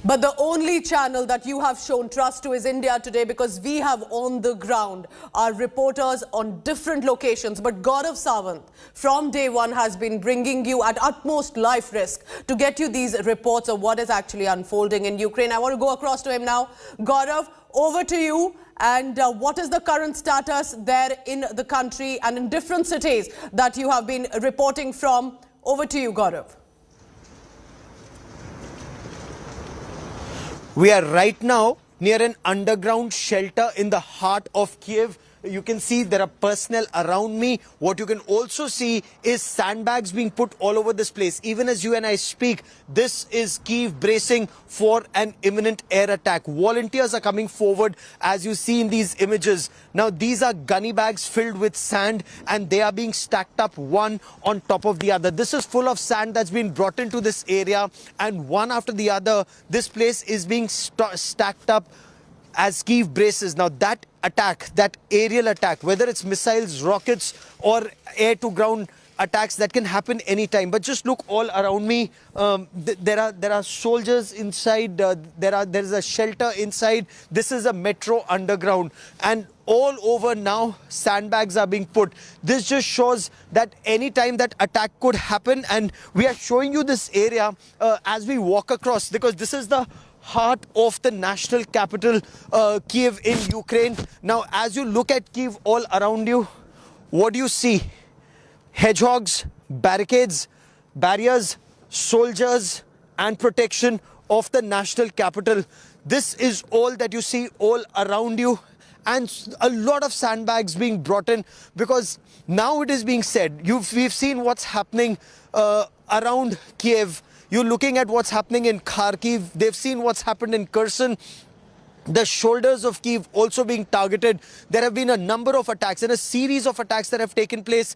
But the only channel that you have shown trust to is India Today, because we have on the ground our reporters on different locations. But Gaurav Sawant from day one has been bringing you at utmost life risk to get you these reports of what is actually unfolding in Ukraine. I want to go across to him now. Gaurav, over to you. And what is the current status there in the country and in different cities that you have been reporting from? Over to you, Gaurav. We are right now near an underground shelter in the heart of Kyiv. You can see there are personnel around me. What you can also see is sandbags being put all over this place. Even as you and I speak, this is Kyiv bracing for an imminent air attack. Volunteers are coming forward, as you see in these images. Now, these are gunny bags filled with sand, and they are being stacked up one on top of the other. This is full of sand that's been brought into this area, and one after the other, this place is being stacked up as Kyiv braces. Now that attack, that aerial attack, whether it's missiles, rockets or air-to-ground attacks, that can happen anytime. But just look all around me. There are soldiers inside. There is a shelter inside. This is a metro underground, and all over now sandbags are being put. This just shows that any time that attack could happen, and we are showing you this area as we walk across, because this is the heart of the national capital, Kyiv in Ukraine. Now, as you look at Kyiv all around you, what do you see? Hedgehogs, barricades, barriers, soldiers and protection of the national capital. This is all that you see all around you, and a lot of sandbags being brought in, because now it is being said, we've seen what's happening around Kyiv. You're looking at what's happening in Kharkiv. They've seen what's happened in Kherson. The shoulders of Kyiv also being targeted. There have been a number of attacks and a series of attacks that have taken place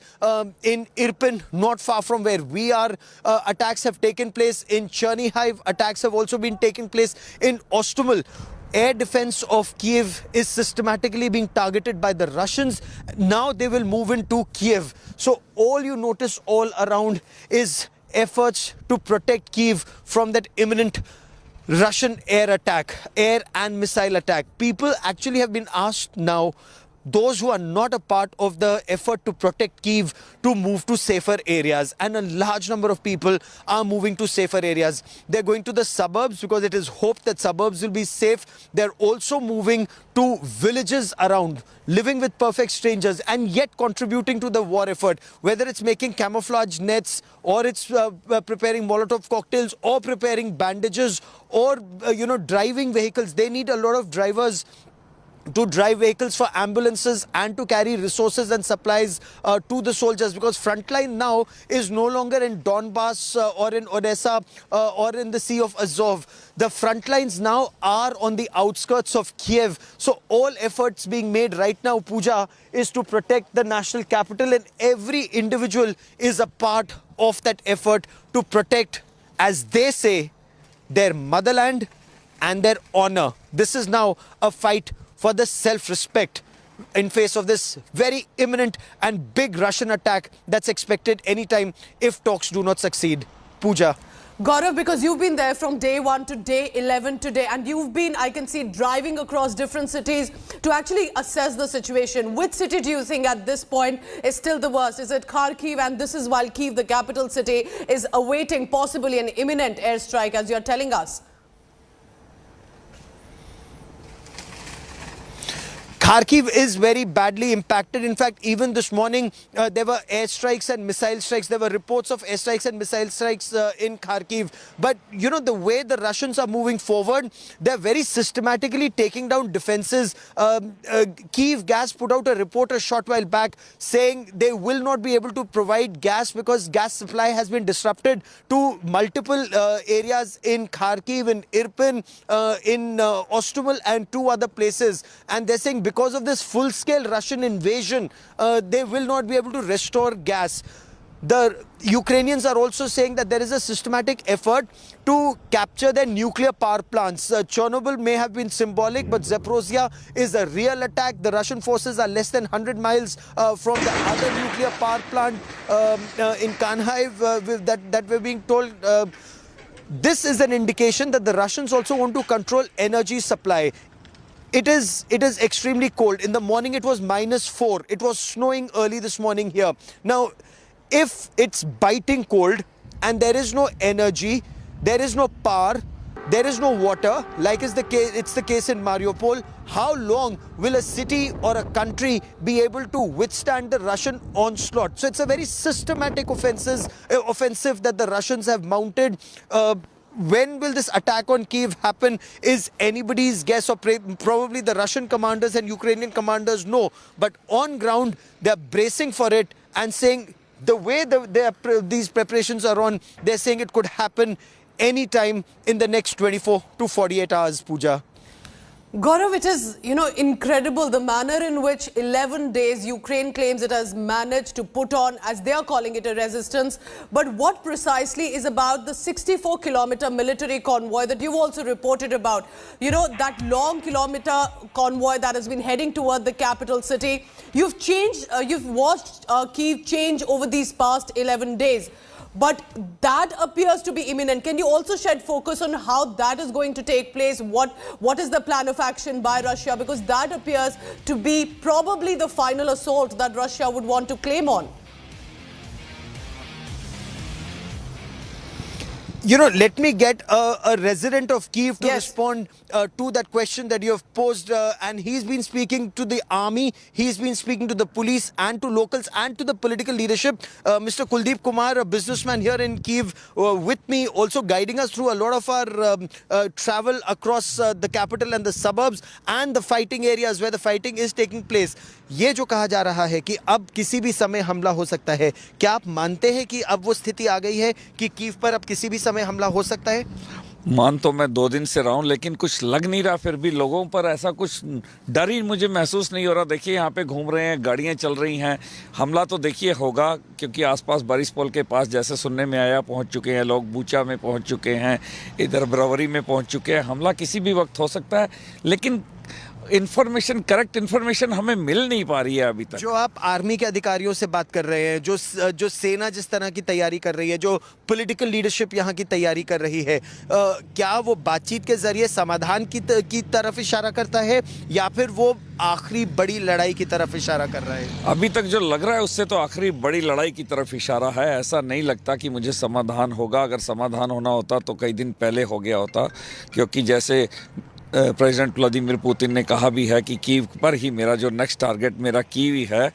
in Irpin, not far from where we are. Attacks have taken place in Chernihiv. Attacks have also been taking place in Ostomel. Air defense of Kyiv is systematically being targeted by the Russians. Now they will move into Kyiv. So all you notice all around is efforts to protect Kyiv from that imminent Russian air attack, air and missile attack. People actually have been asked now, those who are not a part of the effort to protect Kyiv, to move to safer areas, and a large number of people are moving to safer areas. They're going to the suburbs because it is hoped that suburbs will be safe. They're also moving to villages around, living with perfect strangers and yet contributing to the war effort, whether it's making camouflage nets, or it's preparing Molotov cocktails, or preparing bandages, or driving vehicles. They need a lot of drivers to drive vehicles for ambulances and to carry resources and supplies to the soldiers, because frontline now is no longer in Donbass or in Odessa or in the Sea of Azov. The front lines now are on the outskirts of Kyiv. So all efforts being made right now, Pooja, is to protect the national capital, and every individual is a part of that effort to protect, as they say, their motherland and their honor. This is now a fight for the self-respect in face of this very imminent and big Russian attack that's expected anytime if talks do not succeed. Pooja. Gaurav, because you've been there from day 1 to day 11 today, and you've been, I can see, driving across different cities to actually assess the situation. Which city do you think at this point is still the worst? Is it Kharkiv? And this is while Kyiv, the capital city, is awaiting possibly an imminent airstrike, as you're telling us. Kharkiv is very badly impacted. In fact, even this morning, there were airstrikes and missile strikes. There were reports of airstrikes and missile strikes in Kharkiv. But, the way the Russians are moving forward, they're very systematically taking down defenses. Kyiv Gas put out a report a short while back saying they will not be able to provide gas because gas supply has been disrupted to multiple areas in Kharkiv, in Irpin, in Ostomel and 2 other places. And they're saying because of this full-scale Russian invasion, they will not be able to restore gas. The Ukrainians are also saying that there is a systematic effort to capture their nuclear power plants. Chernobyl may have been symbolic, but Zaporozhye is a real attack. The Russian forces are less than 100 miles from the other nuclear power plant in Kyiv that we're being told this is an indication that the Russians also want to control energy supply. It is extremely cold. In the morning it was -4. It was snowing early this morning here. Now, if it's biting cold and there is no energy, there is no power, there is no water, like it's the case in Mariupol, how long will a city or a country be able to withstand the Russian onslaught? So it's a very systematic offensive that the Russians have mounted. When will this attack on Kyiv happen is anybody's guess, or probably the Russian commanders and Ukrainian commanders know. But on ground, they're bracing for it and saying the way these preparations are on, they're saying it could happen anytime in the next 24 to 48 hours, Pooja. Gaurav, it is, incredible the manner in which 11 days Ukraine claims it has managed to put on, as they are calling it, a resistance. But what precisely is about the 64-kilometer military convoy that you've also reported about? That long kilometer convoy that has been heading toward the capital city. You've watched Kyiv change over these past 11 days. But that appears to be imminent. Can you also shed focus on how that is going to take place? What is the plan of action by Russia? Because that appears to be probably the final assault that Russia would want to claim on. Let me get a resident of Kyiv to Yes. respond to that question that you have posed. And he's been speaking to the army, he's been speaking to the police and to locals and to the political leadership. Mr. Kuldeep Kumar, a businessman here in Kyiv, with me, also guiding us through a lot of our travel across the capital and the suburbs and the fighting areas where the fighting is taking place. ये जो कहा जा रहा है कि अब किसी भी समय हमला हो सकता है, क्या आप मानते हैं कि अब वो स्थिति आ गई है कि कीव पर अब किसी भी समय हमला हो सकता है? मान तो मैं 2 दिन से रहा हूँ, लेकिन कुछ लग नहीं रहा। फिर भी लोगों पर ऐसा कुछ डर ही मुझे महसूस नहीं हो रहा। देखिए, यहाँ पे घूम रहे हैं, गाड़ियाँ चल रही हैं। हमला तो देखिए होगा, क्योंकि आसपास बारिशपोल के पास जैसे सुनने में आया पहुँच चुके हैं लोग, बूचा में पहुँच चुके हैं, इधर बरावरी में पहुँच चुके हैं। हमला किसी भी वक्त हो सकता है, लेकिन करेक्ट इन्फॉर्मेशन हमें मिल नहीं पा रही है अभी तक। जो आप आर्मी के अधिकारियों से बात कर रहे हैं, जो सेना जिस तरह की तैयारी कर रही है, जो पॉलिटिकल लीडरशिप यहाँ की तैयारी कर रही है, क्या वो बातचीत के जरिए समाधान की तरफ इशारा करता है या फिर वो आखिरी बड़ी लड़ाई की तरफ इशारा कर रहा है? अभी तक जो लग रहा है उससे तो आखिरी बड़ी लड़ाई की तरफ इशारा है। ऐसा नहीं लगता कि मुझे समाधान होगा। अगर समाधान होना होता तो कई दिन पहले हो गया होता, क्योंकि जैसे प्रेसिडेंट व्लादिमीर पुतिन ने कहा भी है कि कीव पर ही मेरा जो नेक्स्ट टारगेट मेरा कीव ही है।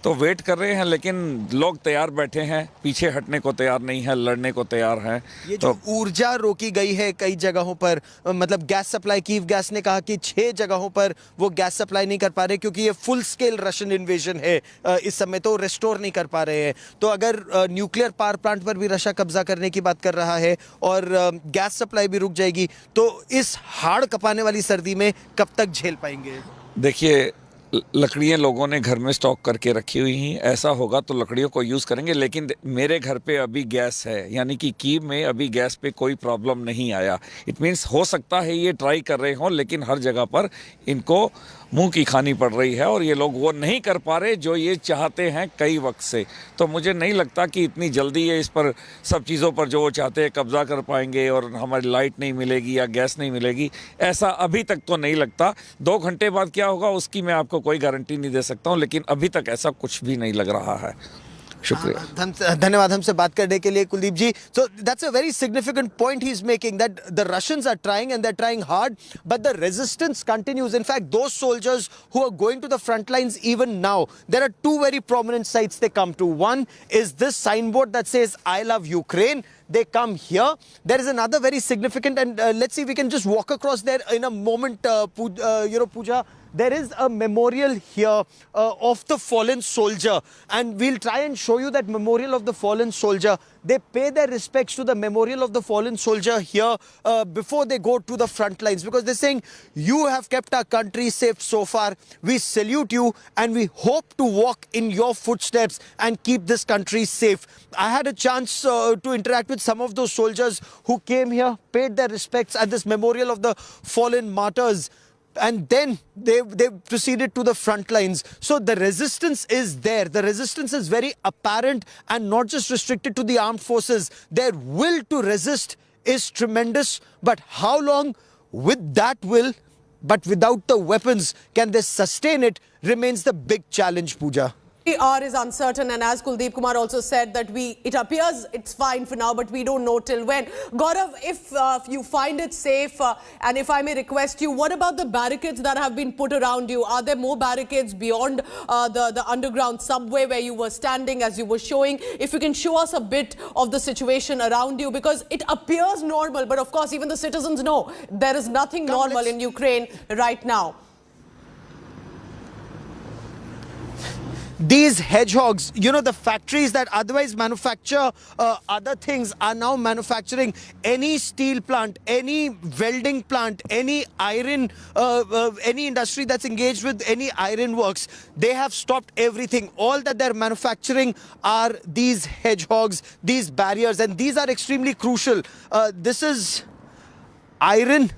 तो वेट कर रहे हैं, लेकिन लोग तैयार बैठे हैं, पीछे हटने को तैयार नहीं है, लड़ने को तैयार हैं। ये जो ऊर्जा रोकी गई है कई जगहों पर, मतलब गैस सप्लाई, कीव गैस ने कहा कि 6 जगहों पर वो गैस सप्लाई नहीं कर पा रहे क्योंकि ये फुल स्केल रशियन इन्वेजन है इस समय, तो रेस्टोर नहीं कर पा रहे हैं। तो अगर न्यूक्लियर पावर प्लांट पर भी रशिया कब्जा करने की बात कर रहा है और गैस सप्लाई भी रुक जाएगी, तो इस हाड़ कपाने वाली सर्दी में कब तक झेल पाएंगे? देखिए, लकड़ियाँ लोगों ने घर में स्टॉक करके रखी हुई हैं। ऐसा होगा तो लकड़ियों को यूज़ करेंगे, लेकिन मेरे घर पे अभी गैस है, यानी कि कीव में अभी गैस पे कोई प्रॉब्लम नहीं आया। इट मीन्स हो सकता है ये ट्राई कर रहे हों, लेकिन हर जगह पर इनको मुंह की खानी पड़ रही है और ये लोग वो नहीं कर पा रहे जो ये चाहते हैं कई वक्त से। तो मुझे नहीं लगता कि इतनी जल्दी ये इस पर सब चीज़ों पर जो वो चाहते हैं कब्जा कर पाएंगे और हमारी लाइट नहीं मिलेगी या गैस नहीं मिलेगी, ऐसा अभी तक तो नहीं लगता। 2 घंटे बाद क्या होगा उसकी मैं आपको कोई गारंटी नहीं दे सकता हूँ, लेकिन अभी तक ऐसा कुछ भी नहीं लग रहा है। शुक्रिया, धन्यवाद हमसे बात करने के लिए कुलदीप जी। So that's a very significant point he's making, that the Russians are trying and they're trying hard, but the resistance continues. In fact, those soldiers who are going to the front lines even now, there are 2 very prominent sites they come to. One is this signboard that says "I love Ukraine." They come here. There is another very significant, and let's see if we can just walk across there in a moment, Pooja. There is a memorial here of the fallen soldier, and we'll try and show you that memorial of the fallen soldier. They pay their respects to the memorial of the fallen soldier here before they go to the front lines, because they're saying, you have kept our country safe so far. We salute you and we hope to walk in your footsteps and keep this country safe. I had a chance to interact with some of those soldiers who came here, paid their respects at this memorial of the fallen martyrs, and then they proceeded to the front lines. So the resistance is there. The resistance is very apparent and not just restricted to the armed forces. Their will to resist is tremendous. But how long with that will, but without the weapons, can they sustain it, remains the big challenge, Pooja. The hour is uncertain, and as Kuldeep Kumar also said that it appears it's fine for now, but we don't know till when. Gaurav, if you find it safe, and if I may request you, what about the barricades that have been put around you? Are there more barricades beyond the underground subway where you were standing as you were showing? If you can show us a bit of the situation around you, because it appears normal, but of course even the citizens know there is nothing normal in Ukraine right now. These hedgehogs, you know, the factories that otherwise manufacture other things are now manufacturing any steel plant, any welding plant, any iron, any industry that's engaged with any iron works. They have stopped everything. All that they're manufacturing are these hedgehogs, these barriers, and these are extremely crucial. This is iron.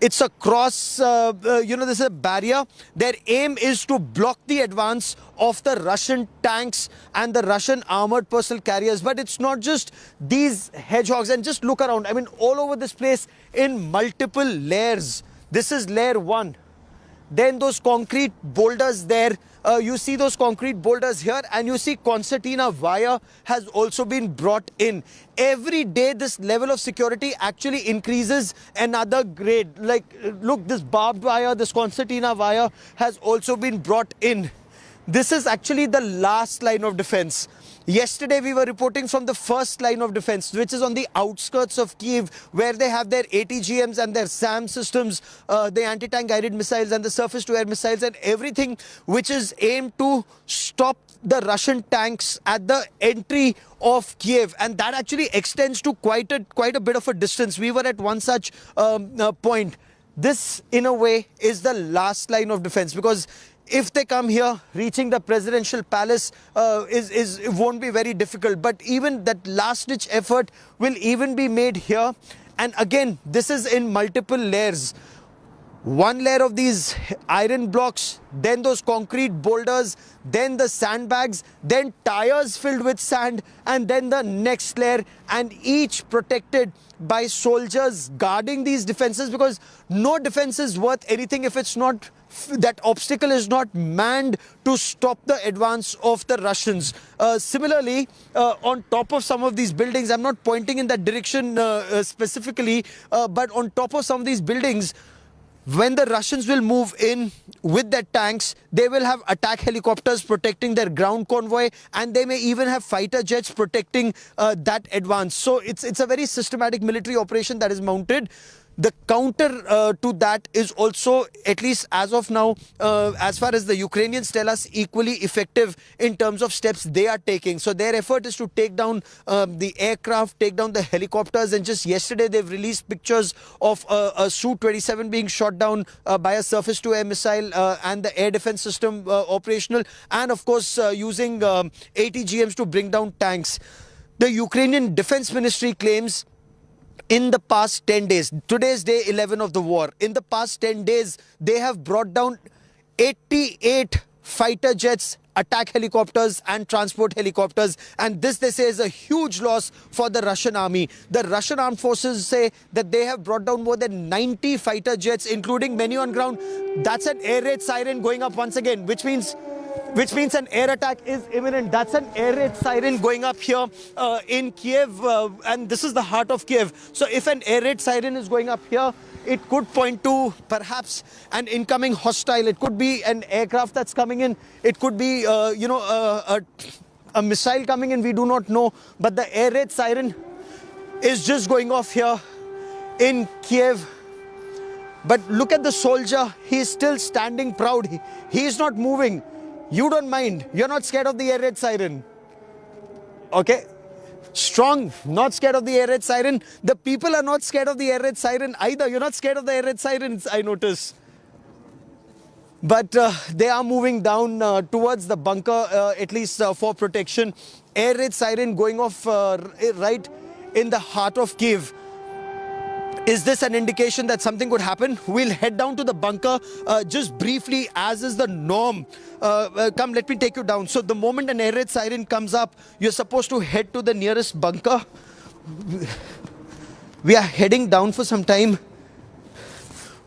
It's a cross, this is a barrier. Their aim is to block the advance of the Russian tanks and the Russian armored personnel carriers. But it's not just these hedgehogs. And just look around. I mean, all over this place in multiple layers. This is layer 1. Then those concrete boulders there. You see those concrete boulders here, and you see concertina wire has also been brought in. Every day this level of security actually increases another grade. Like, look, this barbed wire, this concertina wire has also been brought in. This is actually the last line of defense. Yesterday we were reporting from the first line of defense, which is on the outskirts of Kyiv, where they have their ATGMs and their SAM systems, the anti-tank guided missiles and the surface-to-air missiles and everything which is aimed to stop the Russian tanks at the entry of Kyiv. And that actually extends to quite a bit of a distance. We were at one such point. This, in a way, is the last line of defense, because if they come here, reaching the presidential palace it won't be very difficult. But even that last-ditch effort will even be made here. And again, this is in multiple layers. One layer of these iron blocks, then those concrete boulders, then the sandbags, then tires filled with sand, and then the next layer, and each protected by soldiers guarding these defenses, because no defense is worth anything if it's not, that obstacle is not manned to stop the advance of the Russians. Similarly, on top of some of these buildings, I'm not pointing in that direction specifically, but on top of some of these buildings, when the Russians will move in with their tanks, they will have attack helicopters protecting their ground convoy, and they may even have fighter jets protecting that advance. So it's a very systematic military operation that is mounted. The counter to that is also, at least as of now, as far as the Ukrainians tell us, equally effective in terms of steps they are taking. So their effort is to take down the aircraft, take down the helicopters. And just yesterday, they've released pictures of a Su-27 being shot down by a surface-to-air missile and the air defense system operational. And of course, using ATGMs to bring down tanks. The Ukrainian Defense Ministry claims in the past 10 days, today's day 11 of the war, in the past 10 days, they have brought down 88 fighter jets, attack helicopters and transport helicopters. And this, they say, is a huge loss for the Russian army. The Russian armed forces say that they have brought down more than 90 fighter jets, including many on ground. That's an air raid siren going up once again, which means an air attack is imminent. That's an air raid siren going up here in Kyiv, and this is the heart of Kyiv. So if an air raid siren is going up here, it could point to perhaps an incoming hostile. It could be an aircraft that's coming in. It could be, a missile coming in. We do not know. But the air raid siren is just going off here in Kyiv. But look at the soldier. He's still standing proud. He is not moving. You don't mind. You're not scared of the air raid siren. Okay? Strong, not scared of the air raid siren. The people are not scared of the air raid siren either. You're not scared of the air raid sirens, I notice. But they are moving down towards the bunker, at least for protection. Air raid siren going off right in the heart of Kyiv. Is this an indication that something could happen? We'll head down to the bunker just briefly, as is the norm. Come, let me take you down. So the moment an air raid siren comes up, you're supposed to head to the nearest bunker. We are heading down for some time.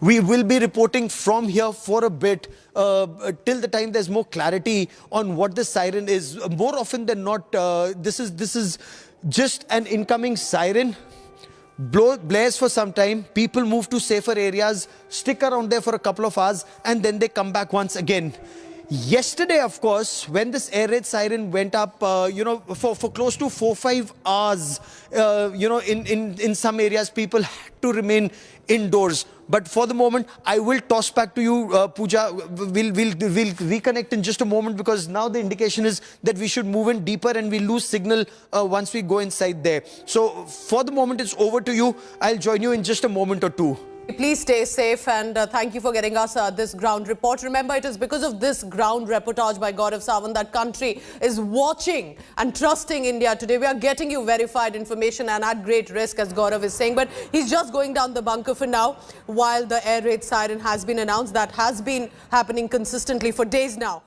We will be reporting from here for a bit till the time there's more clarity on what the siren is. More often than not, this is just an incoming siren. Blares for some time, people move to safer areas, stick around there for a couple of hours, and then they come back once again. Yesterday, of course, when this air raid siren went up, for close to 4-5 hours, in some areas, people had to remain indoors. But for the moment, I will toss back to you, Pooja. We'll reconnect in just a moment, because now the indication is that we should move in deeper and we lose signal once we go inside there. So for the moment, it's over to you. I'll join you in just a moment or two. Please stay safe, and thank you for getting us this ground report. Remember, it is because of this ground reportage by Gaurav Sawant that country is watching and trusting India today. We are getting you verified information and at great risk, as Gaurav is saying. But he's just going down the bunker for now, while the air raid siren has been announced. That has been happening consistently for days now.